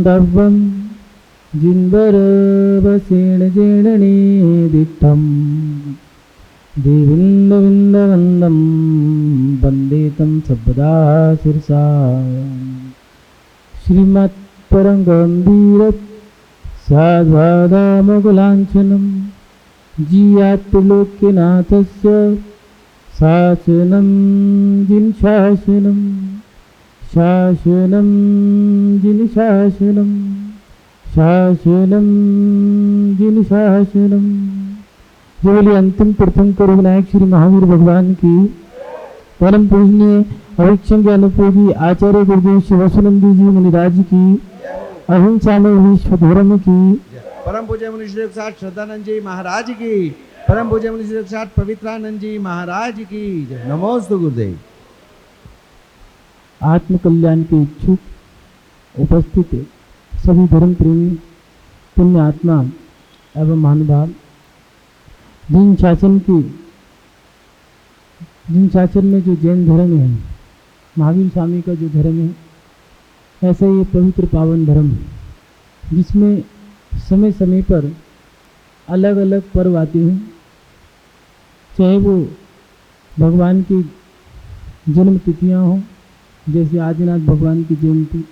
दव्वं जिन्वरवसेन जेणने दिट्ठं देविन्दविन्दवन्दं वन्दे तं सर्वदा शिरसा। श्रीमत्परमगम्भीर साद्वादामकुलाञ्छनं जियात्रिलोक्यनाथस्य शासनं जिनशासनं शासनं जिनशासनं शासनं जिनशासनं। जो बोले अंतिम तीर्थंकर विनायक श्री महावीर भगवान की परम पूजनीय अभिक्षण के अनुपयोगी आचार्य गुरुदेव श्री वसुनंदी जी मुनिराज की अहिंसा में विश्व धर्म की परम पूज्य मुनि श्री श्रद्धानंद जी महाराज की परम पूज्य मुनि श्री पवित्रानंद जी महाराज की नमोस्तु गुरुदेव। आत्म कल्याण के इच्छुक उपस्थित सभी धर्म प्रेमी पुण्य आत्मा एवं महानुभाव, जिन शासन में जो जैन धर्म है, महावीर स्वामी का जो धर्म है, ऐसा ये पवित्र पावन धर्म जिसमें समय समय पर अलग अलग पर्व आते हैं, चाहे वो भगवान की जन्म तिथियाँ हों, जैसे आदिनाथ भगवान की जयंती,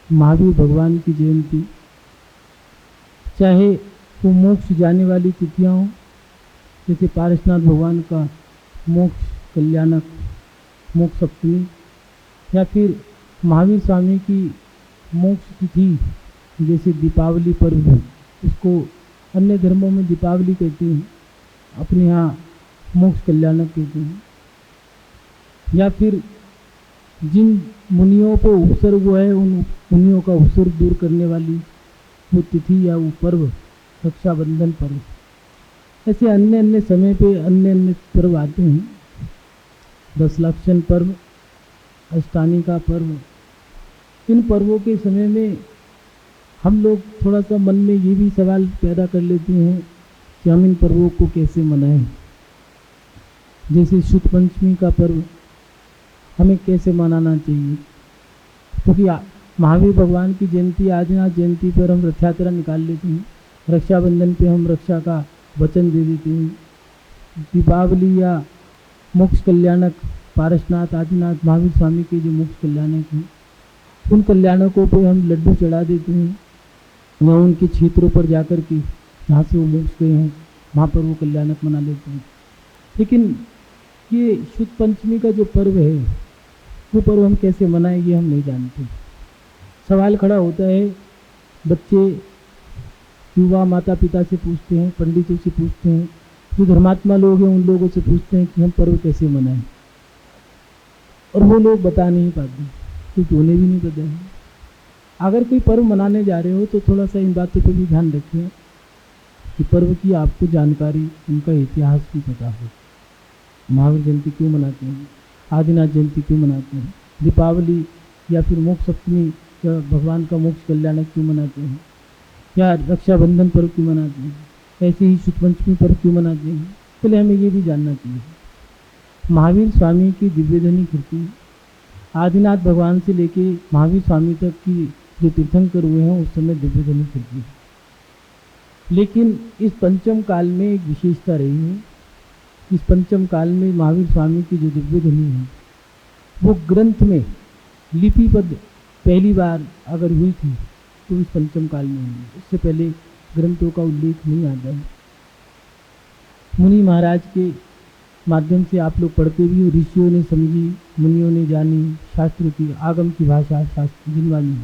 महावीर भगवान की जयंती, चाहे वो मोक्ष जाने वाली तिथियाँ हों, जैसे पारसनाथ भगवान का मोक्ष कल्याणक मोक्ष सप्तमी, या फिर महावीर स्वामी की मोक्ष तिथि जैसे दीपावली पर्व है, उसको अन्य धर्मों में दीपावली कहते हैं, अपने यहाँ मोक्ष कल्याणक कहते हैं। या फिर जिन मुनियों को उपसर्ग है, उन मुनियों का उपसर्ग दूर करने वाली वो तिथि या वो पर्व रक्षाबंधन पर्व। ऐसे अन्य अन्य समय पे अन्य अन्य पर्व आते हैं। दशलक्षण पर्व, अष्टानी का पर्व, इन पर्वों के समय में हम लोग थोड़ा सा मन में ये भी सवाल पैदा कर लेते हैं कि हम इन पर्वों को कैसे मनाएं। जैसे शुद्ध पंचमी का पर्व हमें कैसे मनाना चाहिए, क्योंकि महावीर भगवान की जयंती आदिनाथ जयंती पर हम रथ यात्रा निकाल लेते हैं, रक्षाबंधन पे हम रक्षा का वचन दे देते हैं, दीपावली या मोक्ष कल्याणक पारसनाथ आदिनाथ महावीर स्वामी के जो मोक्ष कल्याणक हैं, उन कल्याणकों पे हम लड्डू चढ़ा देते हैं, या उनके क्षेत्रों पर जाकर के जहाँ से वो मोक्ष गए हैं वहाँ पर वो कल्याणक मना लेते हैं। लेकिन ये शुद्ध पंचमी का जो पर्व है, वो पर्व हम कैसे मनाएं ये हम नहीं जानते। सवाल खड़ा होता है, बच्चे युवा माता पिता से पूछते हैं, पंडितों से पूछते हैं, जो धर्मात्मा लोग हैं उन लोगों से पूछते हैं कि हम पर्व कैसे मनाएं, और वो लोग बता नहीं पाते क्योंकि उन्हें भी नहीं पता है। अगर कोई पर्व मनाने जा रहे हो तो थोड़ा सा इन बातों पर भी ध्यान रखें कि पर्व की आपको जानकारी, उनका इतिहास भी पता हो। महावीर जयंती क्यों मनाते हैं, आदिनाथ जयंती क्यों मनाते हैं, दीपावली या फिर मोक्ष सप्तमी या भगवान का मोक्ष कल्याणक क्यों मनाते हैं, या रक्षाबंधन पर्व क्यों मनाते हैं, ऐसे ही शुद्ध पंचमी पर्व क्यों मनाते हैं, पहले हमें ये भी जानना चाहिए। महावीर स्वामी की दिव्यधनी कीर्ति आदिनाथ भगवान से लेके महावीर स्वामी तक की जो तीर्थंकर हुए हैं उस समय दिव्यधनी कीर्ति है। लेकिन इस पंचम काल में एक विशेषता रही है, इस पंचम काल में महावीर स्वामी की जो दिव्यधनी है वो ग्रंथ में लिपिबद्ध पहली बार अगर हुई थी तो इस पंचम काल में हुई, इससे पहले ग्रंथों का उल्लेख नहीं आता है। मुनि महाराज के माध्यम से आप लोग पढ़ते भी हो, ऋषियों ने समझी, मुनियों ने जानी, शास्त्र की आगम की भाषा शास्त्र जिनवानी।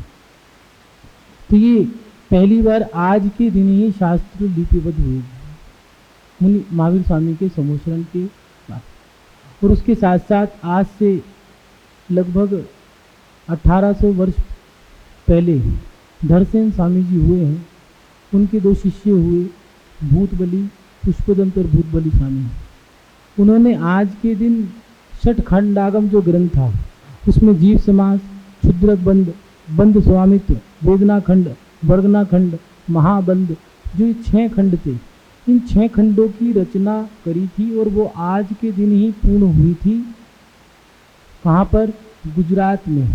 तो ये पहली बार आज के दिन ही शास्त्र लिपिबद्ध हुए मुनि महावीर स्वामी के समोशरण के बाद। और उसके साथ साथ आज से लगभग 1800 वर्ष पहले धरसेन स्वामी जी हुए हैं, उनके दो शिष्य हुए, भूतबली पुष्पदंत और भूतबली स्वामी। उन्होंने आज के दिन षटखंडागम जो ग्रंथ था उसमें जीव समास, क्षुद्रक बंध, बंध स्वामित्व, वेदना खंड, वर्गना खंड, महाबंध, जो 6 खंड थे, इन 6 खंडों की रचना करी थी और वो आज के दिन ही पूर्ण हुई थी। कहाँ पर? गुजरात में।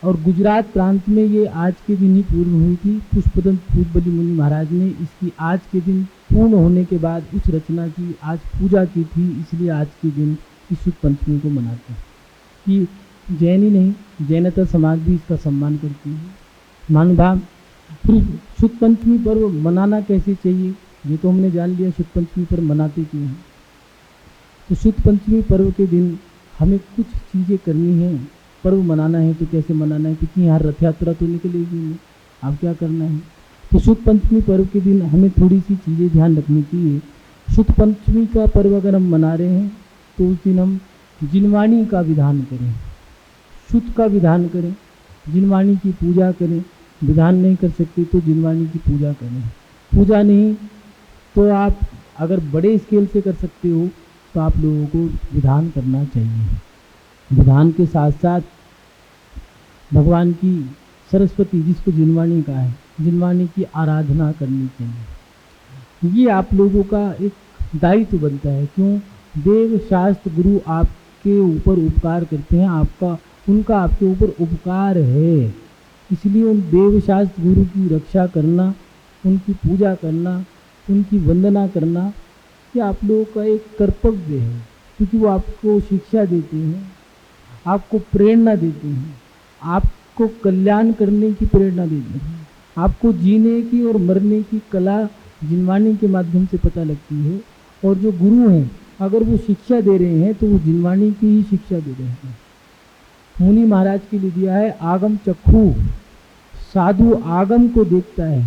और गुजरात प्रांत में ये आज के दिन ही पूर्ण हुई थी। पुष्पदंत फूलबली मुनि महाराज ने इसकी आज के दिन पूर्ण होने के बाद उस रचना की आज पूजा की थी, इसलिए आज के दिन इस शुद्ध पंचमी को मनाते हैं। कि जैन ही नहीं, जैनता समाज भी इसका सम्मान करती है। महानुभाव, फिर शुद्ध पंचमी पर्व मनाना कैसे चाहिए ये तो हमने जान लिया, शुद्ध पंचमी पर्व मनाते क्यों हैं। तो शुद्ध पंचमी पर्व के दिन हमें कुछ चीज़ें करनी है। पर्व मनाना है तो कैसे मनाना है, क्योंकि यहाँ रथ यात्रा तो निकलेगी नहीं, अब क्या करना है। तो शुद्ध पंचमी पर्व के दिन हमें थोड़ी सी चीज़ें ध्यान रखनी चाहिए। शुद्ध पंचमी का पर्व अगर हम मना रहे हैं तो उस दिन हम जिनवाणी का विधान करें, शुद्ध का विधान करें, जिनवाणी की पूजा करें। विधान नहीं कर सकते तो जिनवाणी की पूजा करें। पूजा नहीं तो आप अगर बड़े स्केल से कर सकते हो तो आप लोगों को विधान करना चाहिए। विधान के साथ साथ भगवान की सरस्वती, जिसको जिनवाणी कहा है, जिनवाणी की आराधना करनी चाहिए। ये आप लोगों का एक दायित्व बनता है। क्यों? देव शास्त्र गुरु आपके ऊपर उपकार करते हैं, उनका आपके ऊपर उपकार है। इसलिए उन देव शास्त्र गुरु की रक्षा करना, उनकी पूजा करना, उनकी वंदना करना, ये आप लोगों का एक कर्तव्य है। क्योंकि वो आपको शिक्षा देते हैं, आपको प्रेरणा देते हैं, आपको कल्याण करने की प्रेरणा देते हैं, आपको जीने की और मरने की कला जिनवाणी के माध्यम से पता लगती है। और जो गुरु हैं अगर वो शिक्षा दे रहे हैं तो वो जिनवाणी की ही शिक्षा दे रहे हैं। मुनि महाराज के लिए दिया है आगम चक्षु, साधु आगम को देखता है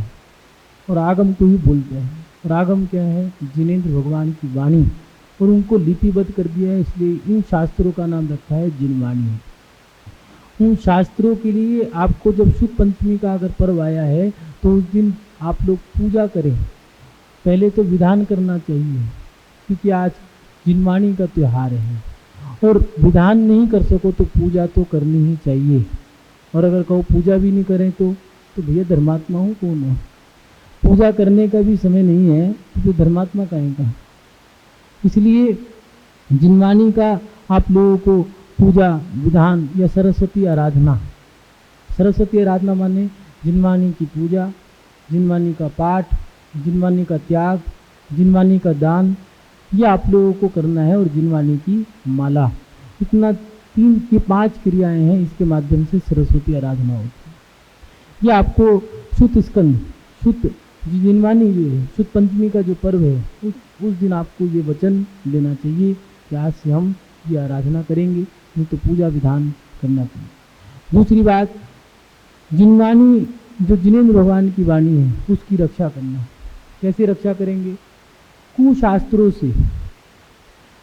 और आगम को ही बोलता है। और आगम क्या है? जिनेंद्र भगवान की वाणी, और उनको लिपिबद्ध कर दिया है, इसलिए इन शास्त्रों का नाम रखा है जिनवाणी। उन शास्त्रों के लिए आपको जब शुद्ध पंचमी का अगर पर्व आया है तो उस दिन आप लोग पूजा करें। पहले तो विधान करना चाहिए, क्योंकि आज जिनवाणी का त्यौहार है। और विधान नहीं कर सको तो पूजा तो करनी ही चाहिए। और अगर कहो पूजा भी नहीं करें तो भैया धर्मात्मा हो कौन हो? पूजा करने का भी समय नहीं है तो धर्मात्मा काहे का? इसलिए जिनवाणी का आप लोगों को पूजा विधान या सरस्वती आराधना, सरस्वती आराधना माने जिनवाणी की पूजा, जिनवाणी का पाठ, जिनवाणी का त्याग, जिनवाणी का दान, ये आप लोगों को करना है। और जिनवाणी की माला, इतना 3 की 5 क्रियाएं हैं, इसके माध्यम से सरस्वती आराधना होती है। ये आपको शुद्ध स्कंद, शुद्ध जिनवाणी जो है, शुद्ध पंचमी का जो पर्व है, उस दिन आपको ये वचन लेना चाहिए कि आज से हम ये आराधना करेंगे, नहीं तो पूजा विधान करना चाहिए। दूसरी बात, जिनवाणी जो जिनेंद्र भगवान की वाणी है उसकी रक्षा करना। कैसे रक्षा करेंगे? कुशास्त्रों से।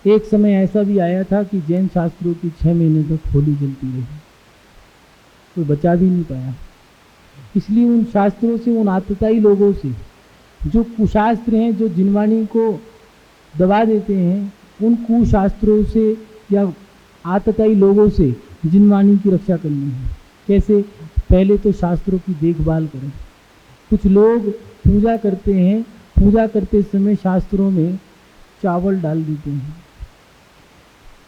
एक समय ऐसा भी आया था कि जैन शास्त्रों की 6 महीने तक होली जलती रही, कोई बचा भी नहीं पाया। इसलिए उन शास्त्रों से, उन आतताई लोगों से, जो कुशास्त्र हैं, जो जिनवाणी को दबा देते हैं, उन कुशास्त्रों से या आतताई लोगों से जिनवाणी की रक्षा करनी है। कैसे? पहले तो शास्त्रों की देखभाल करें। कुछ लोग पूजा करते हैं, पूजा करते समय शास्त्रों में चावल डाल देते हैं,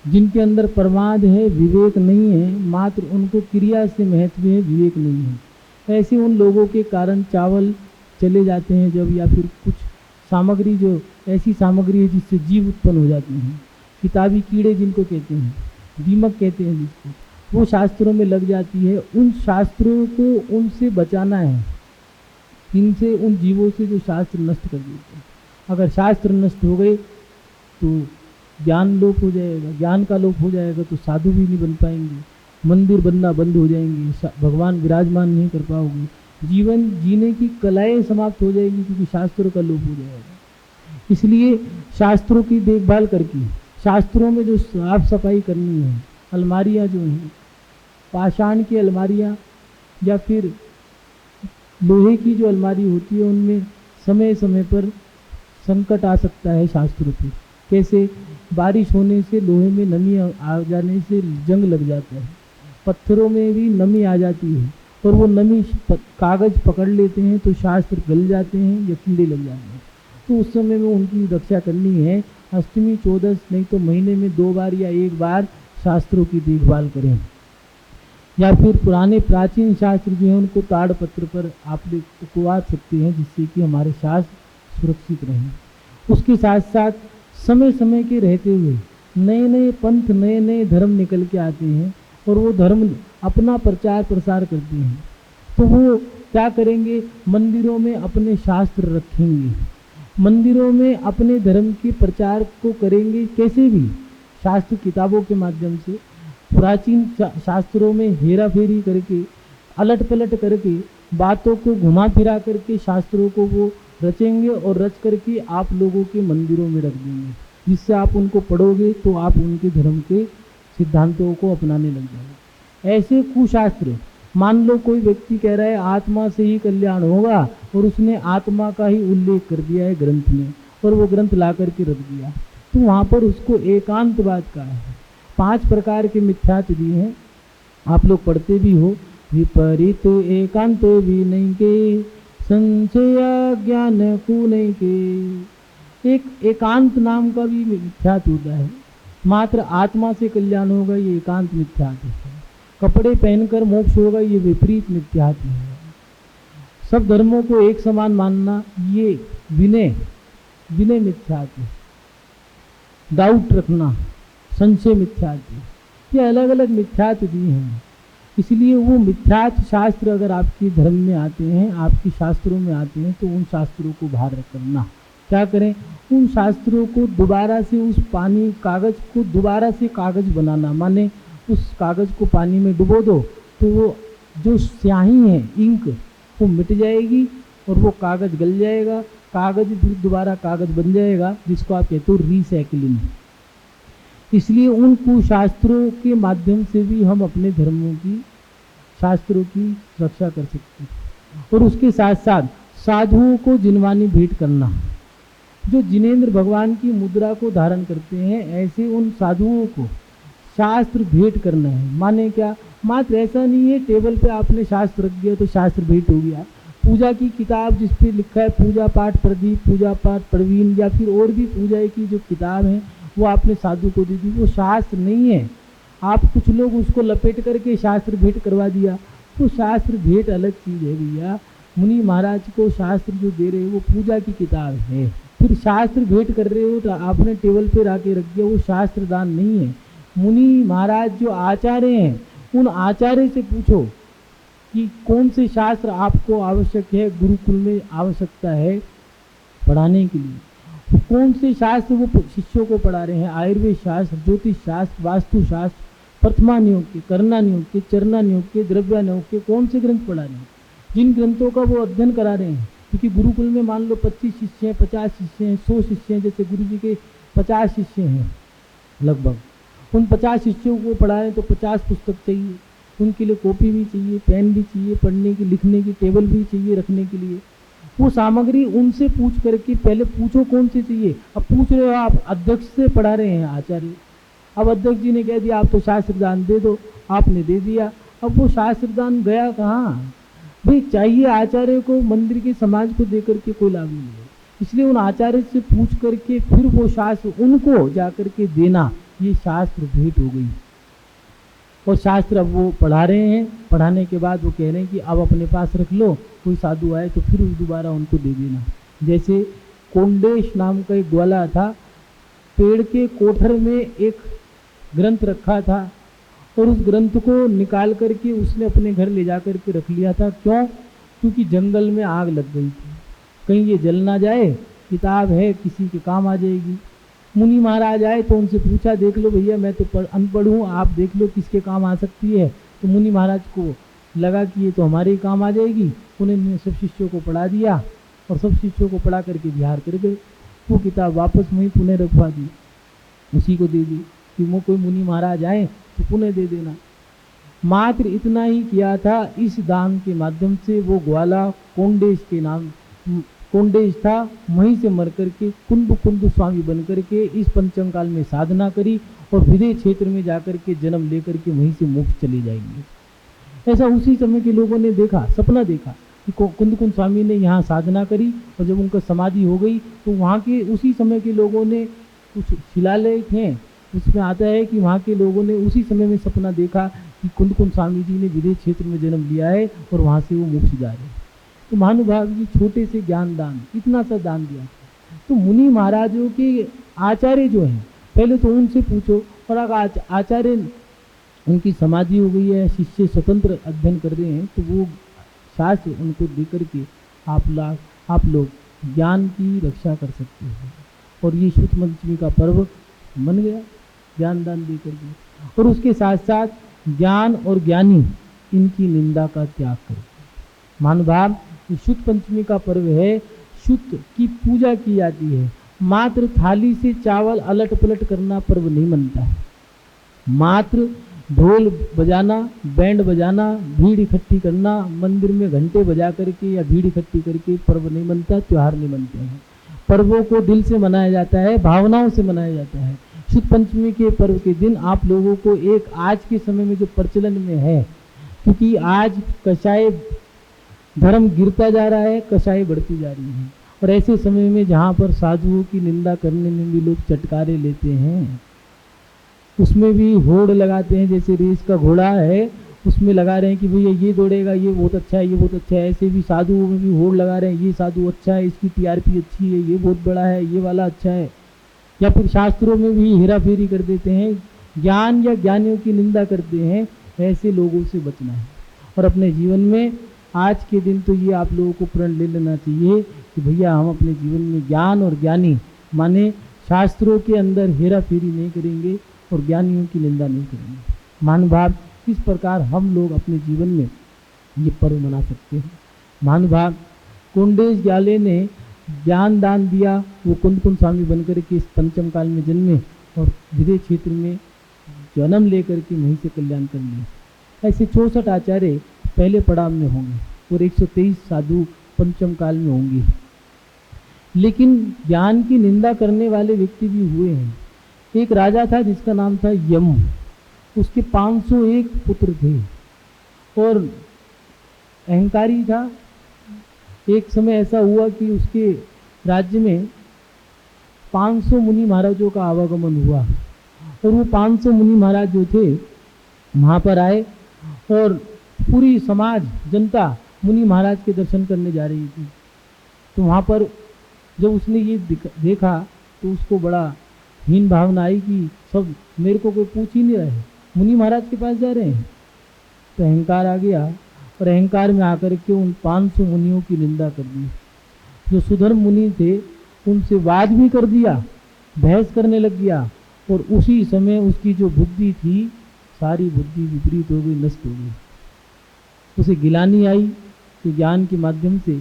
जिनके अंदर प्रमाद है, विवेक नहीं है, मात्र उनको क्रिया से महत्व है, विवेक नहीं है। ऐसे उन लोगों के कारण चावल चले जाते हैं जब, या फिर कुछ सामग्री जो ऐसी सामग्री है जिससे जीव उत्पन्न हो जाते हैं, किताबी कीड़े जिनको कहते हैं, दीमक कहते हैं जिसको, वो शास्त्रों में लग जाती है। उन शास्त्रों को उनसे बचाना है, इनसे, उन जीवों से जो शास्त्र नष्ट कर देते हैं। अगर शास्त्र नष्ट हो गए तो ज्ञान लोप हो जाएगा, ज्ञान का लोप हो जाएगा तो साधु भी नहीं बन पाएंगे, मंदिर बनना बंद हो जाएंगे, भगवान विराजमान नहीं कर पाओगे, जीवन जीने की कलाएं समाप्त हो जाएगी, क्योंकि शास्त्रों का लोप हो जाएगा। इसलिए शास्त्रों की देखभाल करके, शास्त्रों में जो साफ सफाई करनी है, अलमारियाँ जो हैं, पाषाण की अलमारियाँ या फिर लोहे की जो अलमारी होती है, उनमें समय समय पर संकट आ सकता है शास्त्रों पे। कैसे? बारिश होने से लोहे में नमी आ जाने से जंग लग जाता है, पत्थरों में भी नमी आ जाती है, और वो नमी कागज़ पकड़ लेते हैं तो शास्त्र गल जाते हैं या कीड़े लग जाते हैं। तो उस समय में उनकी रक्षा करनी है। अष्टमी, चौदस, नहीं तो महीने में 2 बार या 1 बार शास्त्रों की देखभाल करें। या फिर पुराने प्राचीन शास्त्र जो हैं उनको ताड़पत्र पर आप लिखवा सकते हैं, जिससे कि हमारे शास्त्र सुरक्षित रहें। उसके साथ साथ समय समय के रहते हुए नए नए पंथ, नए नए धर्म निकल के आते हैं और वो धर्म अपना प्रचार प्रसार करते हैं। तो वो क्या करेंगे, मंदिरों में अपने शास्त्र रखेंगे, मंदिरों में अपने धर्म के प्रचार को करेंगे। कैसे भी, शास्त्र किताबों के माध्यम से, प्राचीन शास्त्रों में हेरा फेरी करके, अलट पलट करके, बातों को घुमा फिरा करके शास्त्रों को वो रचेंगे और रच करके आप लोगों के मंदिरों में रख देंगे, जिससे आप उनको पढ़ोगे तो आप उनके धर्म के सिद्धांतों को अपनाने लग जाओगे। ऐसे कुशास्त्र, मान लो कोई व्यक्ति कह रहा है आत्मा से ही कल्याण होगा और उसने आत्मा का ही उल्लेख कर दिया है ग्रंथ में और वो ग्रंथ ला करके रख दिया, तो वहाँ पर उसको एकांतवाद का है। 5 प्रकार के मिथ्यात्व दिए हैं, आप लोग पढ़ते भी हो। विपरीत एकांत भी नहीं के, संशय ज्ञान को नहीं के। एक एकांत नाम का भी मिथ्यात्व होता है, मात्र आत्मा से कल्याण होगा, ये एकांत मिथ्यात्व है। कपड़े पहनकर मोक्ष होगा, ये विपरीत मिथ्यात्व है। सब धर्मों को एक समान मानना, ये विनय मिथ्यात्व। डाउट रखना, संशय मिथ्यात्व। ये अलग अलग मिथ्यात्व दिए हैं। इसलिए वो मिथ्यात्व शास्त्र अगर आपके धर्म में आते हैं, आपके शास्त्रों में आते हैं, तो उन शास्त्रों को बाहर करना। क्या करें, उन शास्त्रों को दोबारा से, उस पानी कागज को दोबारा से कागज बनाना, माने उस कागज को पानी में डुबो दो तो वो जो स्याही है, इंक, वो मिट जाएगी और वो कागज गल जाएगा, कागज फिर दोबारा कागज बन जाएगा, जिसको आप कहते हो रीसाइक्लिंग। इसलिए उन कुशास्त्रों के माध्यम से भी हम अपने धर्मों की, शास्त्रों की रक्षा कर सकते हैं। और उसके साथ साथ साधुओं को जिनवानी भेंट करना। जो जिनेंद्र भगवान की मुद्रा को धारण करते हैं, ऐसे उन साधुओं को शास्त्र भेंट करना है। माने क्या, मात्र ऐसा नहीं है टेबल पे आपने शास्त्र रख दिया तो शास्त्र भेंट हो गया। पूजा की किताब जिस पे लिखा है पूजा पाठ प्रदीप, पूजा पाठ प्रवीण, या फिर और भी पूजा की जो किताब है वो आपने साधु को दे दी, वो शास्त्र नहीं है। आप कुछ लोग उसको लपेट करके शास्त्र भेंट करवा दिया, तो शास्त्र भेंट अलग चीज़ है भैया। मुनि महाराज को शास्त्र जो दे रहे हो वो पूजा की किताब है, फिर शास्त्र भेंट कर रहे हो तो आपने टेबल पे रख के रख दिया, वो शास्त्र दान नहीं है। मुनि महाराज जो आचार्य हैं, उन आचार्य से पूछो कि कौन से शास्त्र आपको आवश्यक है, गुरुकुल में आवश्यकता है पढ़ाने के लिए, कौन से शास्त्र वो शिष्यों को पढ़ा रहे हैं। आयुर्वेद शास्त्र, ज्योतिष शास्त्र, वास्तु शास्त्र, प्रथमा नियोग के, करना नियोग के, चरना नियोग के, द्रव्या नियोग के, कौन से ग्रंथ पढ़ा रहे हैं, जिन ग्रंथों का वो अध्ययन करा रहे हैं। क्योंकि गुरुकुल में मान लो 25 शिष्य हैं, 50 शिष्य हैं, 100 शिष्य हैं, जैसे गुरु जी के 50 शिष्य हैं लगभग, उन 50 शिष्यों को पढ़ा रहे हैं तो 50 पुस्तक चाहिए, उनके लिए कॉपी भी चाहिए, पेन भी चाहिए, पढ़ने की लिखने की टेबल भी चाहिए रखने के लिए। वो सामग्री उनसे पूछ करके पहले पूछो कौन सी चाहिए। अब पूछ रहे हो आप, अध्यक्ष से पढ़ा रहे हैं आचार्य, अब अध्यक्ष जी ने कह दिया आप तो शास्त्र दान दे दो, आपने दे दिया, अब वो शास्त्र दान गया कहाँ भाई। चाहिए आचार्य को, मंदिर के समाज को दे करके कोई लाभ नहीं है। इसलिए उन आचार्य से पूछ करके फिर वो शास्त्र उनको जा करके देना, ये शास्त्र भेंट हो गई। और शास्त्र अब वो पढ़ा रहे हैं, पढ़ाने के बाद वो कह रहे हैं कि अब अपने पास रख लो, कोई साधु आए तो फिर दोबारा उनको दे देना। जैसे कोंडेश नाम का एक ग्वाला था, पेड़ के कोठर में एक ग्रंथ रखा था और उस ग्रंथ को निकाल करके उसने अपने घर ले जा करके रख लिया था। क्यों? क्योंकि जंगल में आग लग गई थी, कहीं ये जल ना जाए, किताब है किसी के काम आ जाएगी। मुनि महाराज आए तो उनसे पूछा, देख लो भैया मैं तो अनपढ़ हूँ, आप देख लो किसके काम आ सकती है। तो मुनि महाराज को लगा कि ये तो हमारे ही काम आ जाएगी। उन्होंने सब शिष्यों को पढ़ा दिया और सब शिष्यों को पढ़ा करके बिहार कर गए। वो किताब वापस वहीं पुणे रखवा दी, उसी को दे दी कि वो कोई मुनि महाराज आए तो पुणे दे देना। मात्र इतना ही किया था। इस दान के माध्यम से वो ग्वाला कोंडेश के नाम कोंडेश था, वहीं से मर करके कुंद स्वामी बन करके इस पंचम काल में साधना करी और विदेश क्षेत्र में जाकर के जन्म लेकर के वहीं से मोक्ष चले जाएंगे। ऐसा उसी समय के लोगों ने देखा, सपना देखा कि कुंद स्वामी ने यहाँ साधना करी और जब उनका समाधि हो गई तो वहाँ के उसी समय के लोगों ने, कुछ शिलालेख हैं उसमें आता है कि वहाँ के लोगों ने उसी समय में सपना देखा कि कुंदकुंद स्वामी जी ने विदेश क्षेत्र में जन्म लिया है और वहाँ से वो मोक्ष जा रहे हैं। तो महानुभाव जी छोटे से ज्ञान दान इतना सा दान दिया। तो मुनि महाराजों के आचार्य जो हैं पहले तो उनसे पूछो, और अगर आचार्य उनकी समाधि हो गई है, शिष्य स्वतंत्र अध्ययन कर रहे हैं, तो वो शास्त्र उनको दे करके आप लोग ज्ञान की रक्षा कर सकते हैं। और ये शुद्ध पंचमी का पर्व मन गया ज्ञान दान दे करके। और उसके साथ साथ ज्ञान और ज्ञानी इनकी निंदा का त्याग करें। महानुभाव ये शुद्ध पंचमी का पर्व है, शुद्ध की पूजा की जाती है। मात्र थाली से चावल अलट पलट करना पर्व नहीं बनता है। मात्र ढोल बजाना, बैंड बजाना, भीड़ इकट्ठी करना, मंदिर में घंटे बजा करके या भीड़ इकट्ठी करके पर्व नहीं बनता, त्योहार नहीं बनते हैं। पर्वों को दिल से मनाया जाता है, भावनाओं से मनाया जाता है। शुद्ध पंचमी के पर्व के दिन आप लोगों को एक आज के समय में जो प्रचलन में है, क्योंकि आज कषाय धर्म गिरता जा रहा है, कषाय बढ़ती जा रही है, और ऐसे समय में जहाँ पर साधुओं की निंदा करने में भी लोग चटकारे लेते हैं, उसमें भी होड़ लगाते हैं। जैसे रेस का घोड़ा है उसमें लगा रहे हैं कि भैया ये दौड़ेगा, ये बहुत अच्छा है, ये बहुत अच्छा है। ऐसे भी साधुओं में भी होड़ लगा रहे हैं, ये साधु अच्छा है, इसकी टीआरपी अच्छी है, ये बहुत बड़ा है, ये वाला अच्छा है। या फिर शास्त्रों में भी हेरा फेरी कर देते हैं, ज्ञान या ज्ञानियों की निंदा करते हैं। ऐसे लोगों से बचना है। और अपने जीवन में आज के दिन तो ये आप लोगों को प्रण ले लेना चाहिए कि भैया हम अपने जीवन में ज्ञान और ज्ञानी माने शास्त्रों के अंदर हेरा फेरी नहीं करेंगे और ज्ञानियों की निंदा नहीं करेंगे। महानुभाव किस प्रकार हम लोग अपने जीवन में ये पर्व मना सकते हैं। महानुभाव कोंडेश ग्याले ने ज्ञान दान दिया, वो कुंदकुंद स्वामी बनकर के इस पंचम काल में जन्मे और विदेश क्षेत्र में जन्म लेकर के वहीं से कल्याण कर लिया। ऐसे 64 आचार्य पहले पड़ाव में होंगे और 123 साधु पंचम काल में होंगे। लेकिन ज्ञान की निंदा करने वाले व्यक्ति भी हुए हैं। एक राजा था जिसका नाम था यम, उसके 501 पुत्र थे और अहंकारी था। एक समय ऐसा हुआ कि उसके राज्य में 500 मुनि महाराजों का आवागमन हुआ और वो 500 मुनि महाराज जो थे वहाँ पर आए और पूरी समाज जनता मुनि महाराज के दर्शन करने जा रही थी। तो वहाँ पर जब उसने ये देखा तो उसको बड़ा हीन भावना आई कि सब मेरे को कोई पूछ ही नहीं रहे, मुनि महाराज के पास जा रहे हैं। तो अहंकार आ गया और अहंकार में आकर के उन 500 मुनियों की निंदा कर दी। जो सुधर्म मुनि थे उनसे वाद भी कर दिया, बहस करने लग गया और उसी समय उसकी जो बुद्धि थी सारी बुद्धि विपरीत हो गई, नष्ट हो गई। उसे गिलानी आई कि ज्ञान के माध्यम से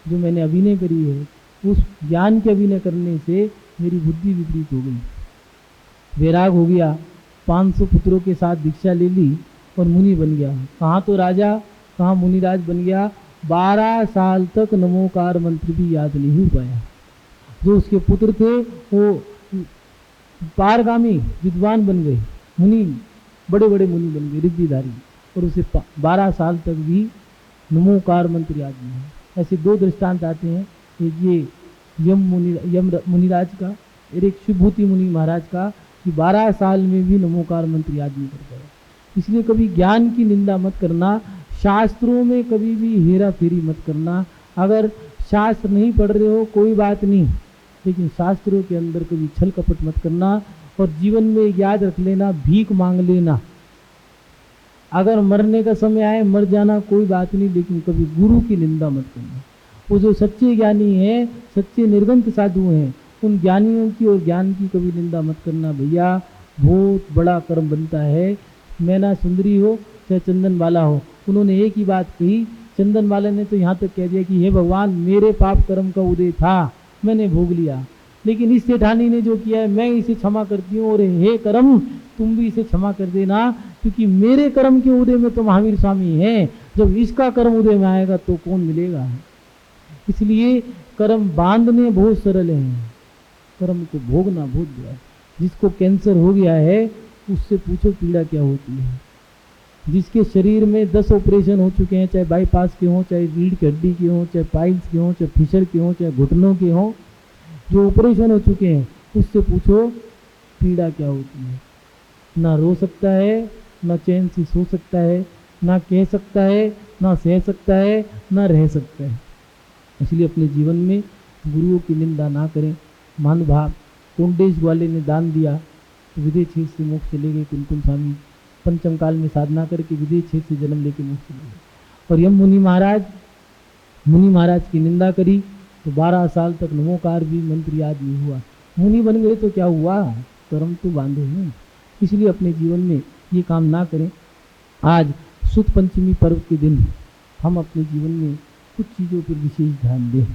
जो मैंने अभिनय करी है, उस ज्ञान के अभिनय करने से मेरी बुद्धि विपरीत हो गई। वैराग हो गया, 500 पुत्रों के साथ दीक्षा ले ली और मुनि बन गया। कहाँ तो राजा, कहाँ मुनिराज बन गया। 12 साल तक नमोकार मंत्र भी याद नहीं हो पाया। जो उसके पुत्र थे वो पारगामी विद्वान बन गए, मुनि बड़े बड़े मुनि बन गए, रिद्धिधारी, और उसे 12 साल तक भी नमोकार मंत्र याद नहीं है। ऐसे 2 दृष्टांत आते हैं, ये यम मुनिराज का और एक शिवभूति मुनि महाराज का, कि 12 साल में भी नमोकार मंत्र याद नहीं कर पाया। इसलिए कभी ज्ञान की निंदा मत करना, शास्त्रों में कभी भी हेरा फेरी मत करना। अगर शास्त्र नहीं पढ़ रहे हो कोई बात नहीं, लेकिन शास्त्रों के अंदर कभी छल कपट मत करना। और जीवन में याद रख लेना, भीख मांग लेना। अगर मरने का समय आए मर जाना कोई बात नहीं, लेकिन कभी गुरु की निंदा मत करना। वो जो सच्चे ज्ञानी हैं, सच्चे निर्गंत साधु हैं, उन ज्ञानियों की और ज्ञान की कभी निंदा मत करना भैया, बहुत बड़ा कर्म बनता है। मैना सुंदरी हो चाहे चंदन वाला हो, उन्होंने एक ही बात कही। चंदन वाले ने तो यहाँ तक कह दिया कि हे भगवान, मेरे पाप कर्म का उदय था, मैंने भोग लिया, लेकिन इस सेठानी ने जो किया है मैं इसे क्षमा करती हूँ, और हे कर्म तुम भी इसे क्षमा कर देना, क्योंकि मेरे कर्म के उदय में तो महावीर स्वामी हैं, जब इसका कर्म उदय में आएगा तो कौन मिलेगा। इसलिए कर्म बांधने बहुत सरल हैं, कर्म को भोगना बहुत बुरा है। जिसको कैंसर हो गया है उससे पूछो पीड़ा क्या होती है। जिसके शरीर में 10 ऑपरेशन हो चुके हैं, चाहे बाईपास के हों, चाहे रीढ़ की हड्डी के हों, चाहे पाइल्स के हों, चाहे फिशर के हों, चाहे घुटनों के हों, जो ऑपरेशन हो चुके हैं उससे पूछो पीड़ा क्या होती है। ना रो सकता है, न चैन से सो सकता है, ना कह सकता है, ना सह सकता है, ना रह सकता है। इसलिए अपने जीवन में गुरुओं की निंदा ना करें। महानुभाव कोंडेश ग्वाले ने दान दिया तो विदेह छेद से मोक्ष चले गए। कुमकुम स्वामी पंचम काल में साधना करके विदेह छेद से जन्म लेके मोक्ष चले गए। और यम मुनि महाराज की निंदा करी तो 12 साल तक नमोकार भी मंत्र याद नहीं हुआ। मुनि बन गए तो क्या हुआ, कर्म तो बांधे हैं। इसलिए अपने जीवन में ये काम ना करें। आज शुद्ध पंचमी पर्व के दिन हम अपने जीवन में कुछ चीज़ों पर विशेष ध्यान दें।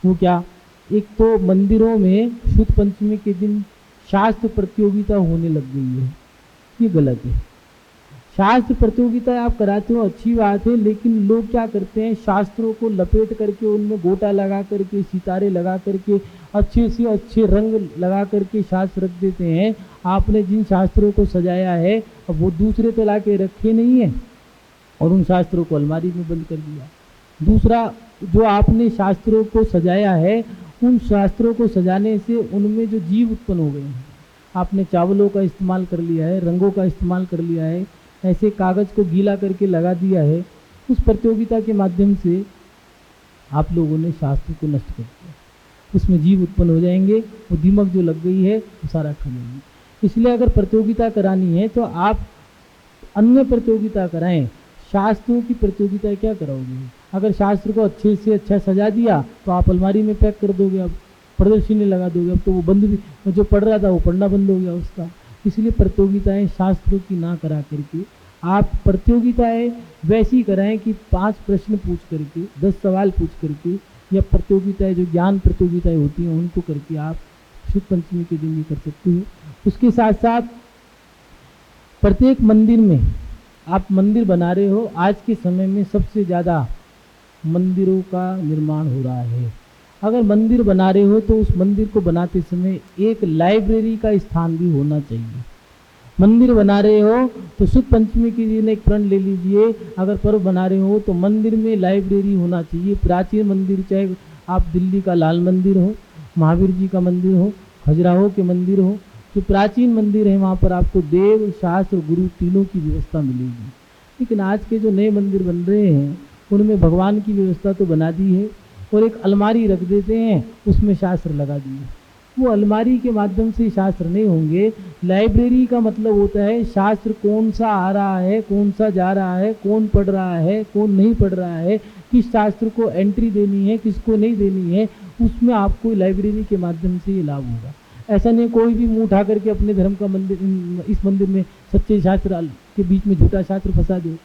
वो क्या, एक तो मंदिरों में शुद्ध पंचमी के दिन शास्त्र प्रतियोगिता होने लग गई है, ये गलत है। शास्त्र प्रतियोगिता आप कराते हो अच्छी बात है, लेकिन लोग क्या करते हैं, शास्त्रों को लपेट करके उनमें गोटा लगा करके, सितारे लगा करके, अच्छे से अच्छे रंग लगा करके शास्त्र रख देते हैं। आपने जिन शास्त्रों को सजाया है अब वो दूसरे तो ला के रखे नहीं है और उन शास्त्रों को अलमारी में बंद कर दिया। दूसरा, जो आपने शास्त्रों को सजाया है उन शास्त्रों को सजाने से उनमें जो जीव उत्पन्न हो गए हैं, आपने चावलों का इस्तेमाल कर लिया है, रंगों का इस्तेमाल कर लिया है, ऐसे कागज़ को गीला करके लगा दिया है। उस प्रतियोगिता के माध्यम से आप लोगों ने शास्त्र को नष्ट कर दिया। उसमें जीव उत्पन्न हो जाएंगे, वो दीमक जो लग गई है वो सारा खा जाएंगे। इसलिए अगर प्रतियोगिता करानी है तो आप अन्य प्रतियोगिता कराएं, शास्त्रों की प्रतियोगिता क्या कराओगे। अगर शास्त्र को अच्छे से अच्छा सजा दिया तो आप अलमारी में पैक कर दोगे, अब प्रदर्शनी लगा दोगे, अब तो वो बंद भी, जो पढ़ रहा था वो पढ़ना बंद हो गया उसका। इसलिए प्रतियोगिताएं शास्त्रों की ना करा करके आप प्रतियोगिताएं वैसी कराएं कि 5 प्रश्न पूछ करके, 10 सवाल पूछ करके, या प्रतियोगिताएं जो ज्ञान प्रतियोगिताएं होती हैं उनको करके आप शुद्ध पंचमी के दिन ये कर सकते हो। उसके साथ साथ प्रत्येक मंदिर में आप मंदिर बना रहे हो, आज के समय में सबसे ज़्यादा मंदिरों का निर्माण हो रहा है। अगर मंदिर बना रहे हो तो उस मंदिर को बनाते समय एक लाइब्रेरी का स्थान भी होना चाहिए। मंदिर बना रहे हो तो शुद्ध पंचमी के दिन एक प्रण ले लीजिए, अगर पर्व बना रहे हो तो मंदिर में लाइब्रेरी होना चाहिए। प्राचीन मंदिर, चाहे आप दिल्ली का लाल मंदिर हो, महावीर जी का मंदिर हो, खजुराहो के मंदिर हो, जो प्राचीन मंदिर है वहाँ पर आपको देव, शास्त्र, गुरु तीनों की व्यवस्था मिलेगी। लेकिन आज के जो नए मंदिर बन रहे हैं उनमें भगवान की व्यवस्था तो बना दी है और एक अलमारी रख देते हैं, उसमें शास्त्र लगा दिए। वो अलमारी के माध्यम से शास्त्र नहीं होंगे। लाइब्रेरी का मतलब होता है शास्त्र कौन सा आ रहा है, कौन सा जा रहा है, कौन पढ़ रहा है, कौन नहीं पढ़ रहा है, किस शास्त्र को एंट्री देनी है, किसको नहीं देनी है, उसमें आपको लाइब्रेरी के माध्यम से ये लाभ होगा। ऐसा नहीं कोई भी मुंह उठा करके अपने धर्म का मंदिर, इस मंदिर में सच्चे शास्त्र के बीच में झूठा शास्त्र फंसा दे।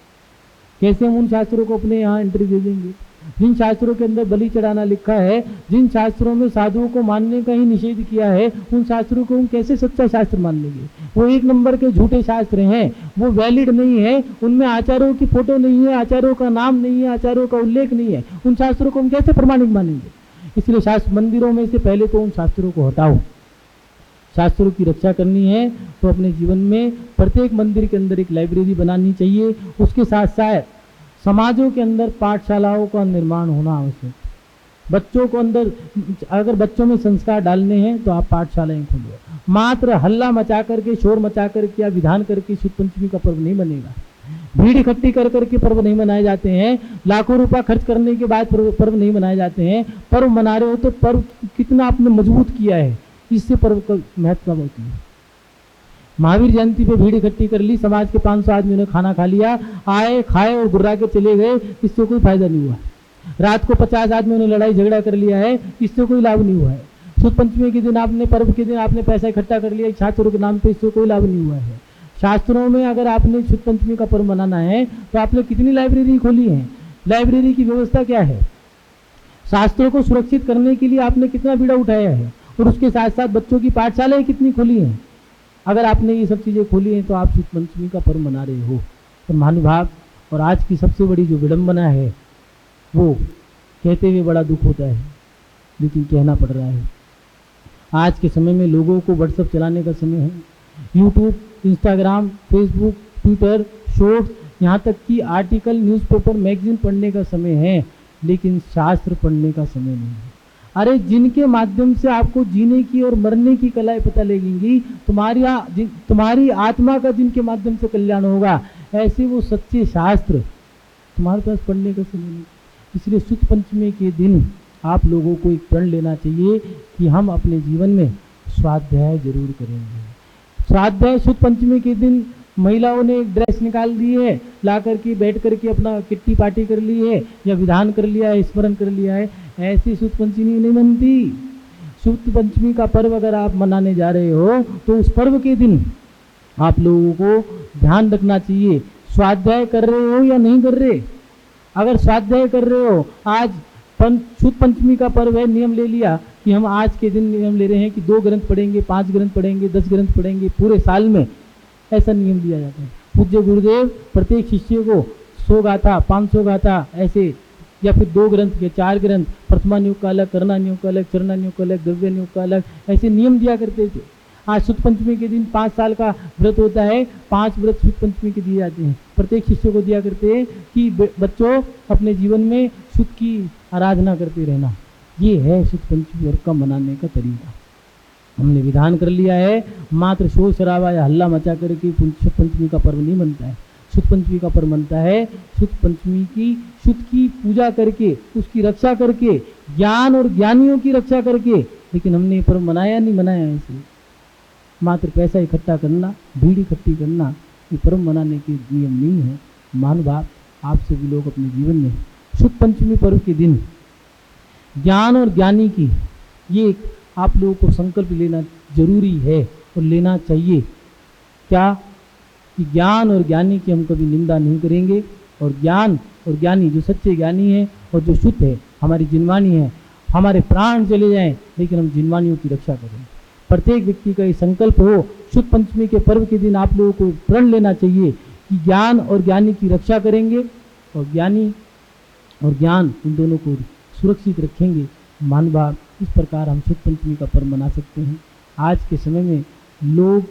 कैसे हम उन शास्त्रों को अपने यहाँ एंट्री दे देंगे। जिन शास्त्रों के अंदर बलि चढ़ाना लिखा है, जिन शास्त्रों में साधुओं को मानने का ही निषेध किया है, उन शास्त्रों को हम कैसे सच्चा शास्त्र मान लेंगे। वो 1 नंबर के झूठे शास्त्र हैं, वो वैलिड नहीं है, उनमें आचार्यों की फोटो नहीं है, आचार्यों का नाम नहीं है, आचार्यों का उल्लेख नहीं है, उन शास्त्रों को हम कैसे प्रमाणिक मानेंगे। इसलिए शास्त्र मंदिरों में से पहले तो उन शास्त्रों को हटाओ। शास्त्रों की रक्षा करनी है तो अपने जीवन में प्रत्येक मंदिर के अंदर एक लाइब्रेरी बनानी चाहिए। उसके साथ साथ समाजों के अंदर पाठशालाओं का निर्माण होना आवश्यक। बच्चों को अंदर, अगर बच्चों में संस्कार डालने हैं तो आप पाठशालाएं खोलो। मात्र हल्ला मचा करके, शोर मचा करके या विधान करके शुद्ध पंचमी का पर्व नहीं बनेगा। भीड़ इकट्ठी कर करके पर्व नहीं मनाए जाते हैं, लाखों रुपया खर्च करने के बाद पर्व नहीं मनाए जाते हैं। पर्व मना रहे हो तो पर्व कितना आपने मजबूत किया है, इससे पर्व का महत्व होती है। महावीर जयंती पे भीड़ इकट्ठी कर ली, समाज के 500 आदमियों ने खाना खा लिया, आए खाए और गुर्रा के चले गए, इससे कोई फायदा नहीं हुआ। रात को 50 आदमियों ने लड़ाई झगड़ा कर लिया है, इससे कोई लाभ नहीं हुआ है। शुद्ध पंचमी के दिन आपने, पर्व के दिन आपने पैसा इकट्ठा कर लिया छात्रों के नाम पे, इससे कोई लाभ नहीं हुआ है। शास्त्रों में अगर आपने शुद्ध पंचमी का पर्व मनाना है तो आपने कितनी लाइब्रेरी खोली है, लाइब्रेरी की व्यवस्था क्या है, शास्त्रों को सुरक्षित करने के लिए आपने कितना बीड़ा उठाया है, और उसके साथ साथ बच्चों की पाठशालाएं कितनी खोली हैं। अगर आपने ये सब चीज़ें खोली हैं तो आप शुद्ध पंचमी का पर्व मना रहे हो। तो महानुभाव, और आज की सबसे बड़ी जो विडंबना है वो कहते हुए बड़ा दुख होता है, लेकिन कहना पड़ रहा है। आज के समय में लोगों को व्हाट्सएप चलाने का समय है, YouTube, Instagram, Facebook, Twitter, shorts, यहाँ तक कि आर्टिकल, न्यूज़पेपर, मैगजीन पढ़ने का समय है, लेकिन शास्त्र पढ़ने का समय नहीं है। अरे जिनके माध्यम से आपको जीने की और मरने की कलाएं पता लगेंगी, तुम्हारी आत्मा का जिनके माध्यम से कल्याण होगा, ऐसे वो सच्चे शास्त्र तुम्हारे पास पढ़ने का समय नहीं। इसलिए शुद्ध पंचमी के दिन आप लोगों को एक प्रण लेना चाहिए कि हम अपने जीवन में स्वाध्याय जरूर करेंगे। स्वाध्याय शुद्ध पंचमी के दिन महिलाओं ने एक ड्रेस निकाल दी है, ला करके बैठ करके अपना किट्टी पार्टी कर ली है, या विधान कर लिया है, स्मरण कर लिया है। ऐसी शुद्ध पंचमी नहीं बनती। शुद्ध पंचमी का पर्व अगर आप मनाने जा रहे हो तो उस पर्व के दिन आप लोगों को ध्यान रखना चाहिए, स्वाध्याय कर रहे हो या नहीं कर रहे। अगर स्वाध्याय कर रहे हो, आज शुद्ध पंचमी का पर्व है, नियम ले लिया कि हम आज के दिन नियम ले रहे हैं कि 2 ग्रंथ पढ़ेंगे, 5 ग्रंथ पढ़ेंगे, 10 ग्रंथ पढ़ेंगे पूरे साल में, ऐसा नियम लिया जाता है। पूज्य गुरुदेव प्रत्येक शिष्य को 100 गाथा, 500 गाथा ऐसे, या फिर 2 ग्रंथ के 4 ग्रंथ, प्रथमा नियोग का अलग, करना नियोग का अलग, चरना नियोग का अलग, द्रव्य नियोग का अलग, ऐसे नियम दिया करते थे। आज शुद्ध पंचमी के दिन 5 साल का व्रत होता है, 5 व्रत शुद्ध पंचमी के दिए जाते हैं, प्रत्येक शिष्य को दिया करते हैं कि बच्चों अपने जीवन में शुद्ध की आराधना करते रहना। ये है शुद्ध पंचमी व्रत का मनाने का तरीका। हमने विधान कर लिया है, मात्र शोर शराबा या हल्ला मचा करके शुद्ध पंचमी का पर्व नहीं बनता है। शुद्ध पंचमी का पर्व बनता है शुद्ध पंचमी की शुद्ध की पूजा करके, उसकी रक्षा करके, ज्ञान और ज्ञानियों की रक्षा करके। लेकिन हमने ये पर्व मनाया नहीं, मनाया ऐसे मात्र पैसा इकट्ठा करना, भीड़ इकट्ठी करना, ये पर्व मनाने के नियम नहीं है। महानुभाव, आप सभी लोग अपने जीवन में शुद्ध पंचमी पर्व के दिन ज्ञान और ज्ञानी की ये आप लोगों को संकल्प लेना जरूरी है और लेना चाहिए। क्या कि ज्ञान और ज्ञानी की हम कभी निंदा नहीं करेंगे, और ज्ञान और ज्ञानी जो सच्चे ज्ञानी है और जो शुद्ध है, हमारी जिनवाणी है, हमारे प्राण चले जाएं लेकिन हम जिनवाणियों की रक्षा करें। प्रत्येक व्यक्ति का ये संकल्प हो। शुद्ध पंचमी के पर्व के दिन आप लोगों को प्रण लेना चाहिए कि ज्ञान और ज्ञानी की रक्षा करेंगे, और ज्ञानी और ज्ञान इन दोनों को सुरक्षित रखेंगे। महानुभाव, इस प्रकार हम शुद्ध पंचमी का पर्व मना सकते हैं। आज के समय में लोग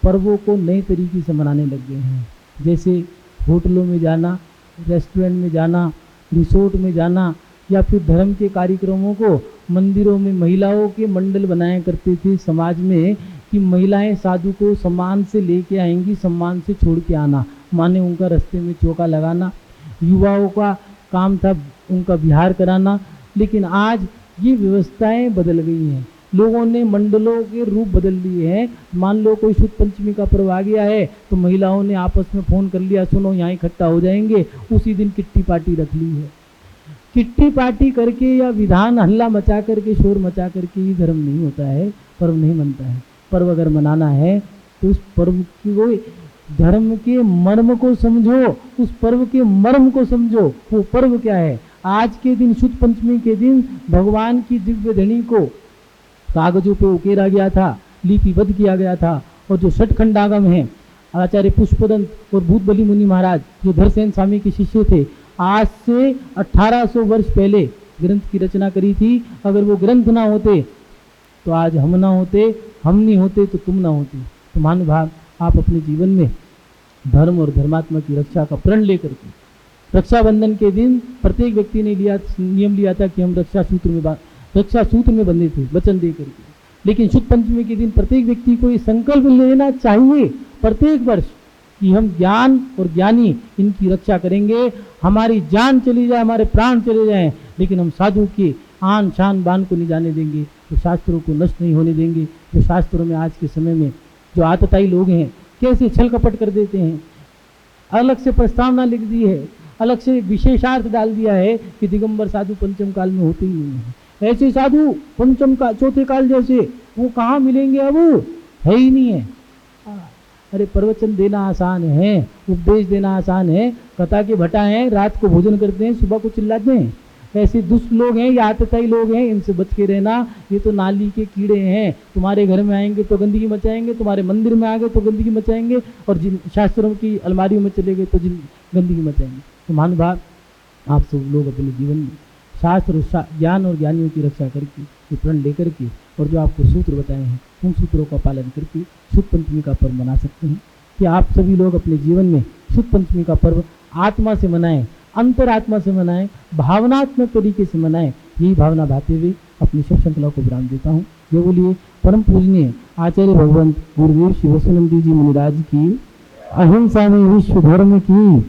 पर्वों को नए तरीके से मनाने लग गए हैं, जैसे होटलों में जाना, रेस्टोरेंट में जाना, रिसोर्ट में जाना, या फिर धर्म के कार्यक्रमों को मंदिरों में महिलाओं के मंडल बनाया करते थे समाज में कि महिलाएं साधु को सम्मान से लेके आएंगी, सम्मान से छोड़ के आना, माने उनका रास्ते में चौका लगाना। युवाओं का काम था उनका विहार कराना। लेकिन आज ये व्यवस्थाएं बदल गई हैं, लोगों ने मंडलों के रूप बदल लिए हैं। मान लो कोई शुद्ध पंचमी का पर्व आ गया है तो महिलाओं ने आपस में फ़ोन कर लिया, सुनो यहाँ इकट्ठा हो जाएंगे, उसी दिन किट्टी पार्टी रख ली है। किट्टी पार्टी करके या विधान हल्ला मचा करके, शोर मचा करके ही धर्म नहीं होता है, पर्व नहीं बनता है। पर्व अगर मनाना है तो उस पर्व की धर्म के मर्म को समझो, उस पर्व के मर्म को समझो। वो पर्व क्या है? आज के दिन शुद्ध पंचमी के दिन भगवान की दिव्य धनी को कागजों पे उकेरा गया था, लिपिबद्ध किया गया था, और जो षटखंडागम है आचार्य पुष्पदंत और भूतबली मुनि महाराज जो धरसेन स्वामी के शिष्य थे, आज से 1800 वर्ष पहले ग्रंथ की रचना करी थी। अगर वो ग्रंथ ना होते तो आज हम ना होते, हम नहीं होते तो तुम ना होते। तो महानुभाव, आप अपने जीवन में धर्म और धर्मात्मा की रक्षा का प्रण लेकर के, रक्षाबंधन के दिन प्रत्येक व्यक्ति ने नियम लिया था कि हम रक्षा सूत्र में बंधे थे, वचन दे करके। लेकिन शुद्ध पंचमी के दिन प्रत्येक व्यक्ति को ये संकल्प लेना चाहिए प्रत्येक वर्ष कि हम ज्ञान और ज्ञानी इनकी रक्षा करेंगे। हमारी जान चली जाए, हमारे प्राण चले जाएं, लेकिन हम साधु के आन शान बान को नहीं जाने देंगे, तो शास्त्रों को नष्ट नहीं होने देंगे। जो शास्त्रों में आज के समय में जो आतताई लोग हैं कैसे छल कपट कर देते हैं, अलग से प्रस्तावना लिख दी है, अलग से विशेषार्थ डाल दिया है कि दिगंबर साधु पंचम काल में होते ही नहीं है। ऐसे साधु पंचम का चौथे काल जैसे वो कहाँ मिलेंगे? अब है ही नहीं है। अरे प्रवचन देना आसान है, उपदेश देना आसान है, कथा के भट्टा हैं, रात को भोजन करते हैं, सुबह को चिल्लाते हैं। ऐसे दुष्ट लोग हैं, या आतताई लोग हैं, इनसे बच के रहना। ये तो नाली के कीड़े हैं, तुम्हारे घर में आएंगे तो गंदगी मचाएंगे, तुम्हारे मंदिर में आ गए तो गंदगी मचाएंगे, और जिन शास्त्रों की अलमारियों में चले गए तो गंदगी मचाएंगे। तो महानुभाव, आप सब लोग अपने जीवन में शास्त्र ज्ञान और ज्ञानियों की रक्षा करके, ये प्रण लेकर के, और जो आपको सूत्र बताए हैं उन सूत्रों का पालन करके शुद्ध पंचमी का पर्व मना सकते हैं। कि आप सभी लोग अपने जीवन में शुद्ध पंचमी का पर्व आत्मा से मनाएं, अंतरात्मा से मनाएं, भावनात्मक तरीके से मनाएं। यही भावना भाते हुए अपनी शुभ श्रृंखला को विराम देता हूँ। जय बोलिए परम पूजनीय आचार्य भगवंत गुरुदेव श्री वसुनंदी जी मुनिराज की, अहिंसा में विश्व धर्म की।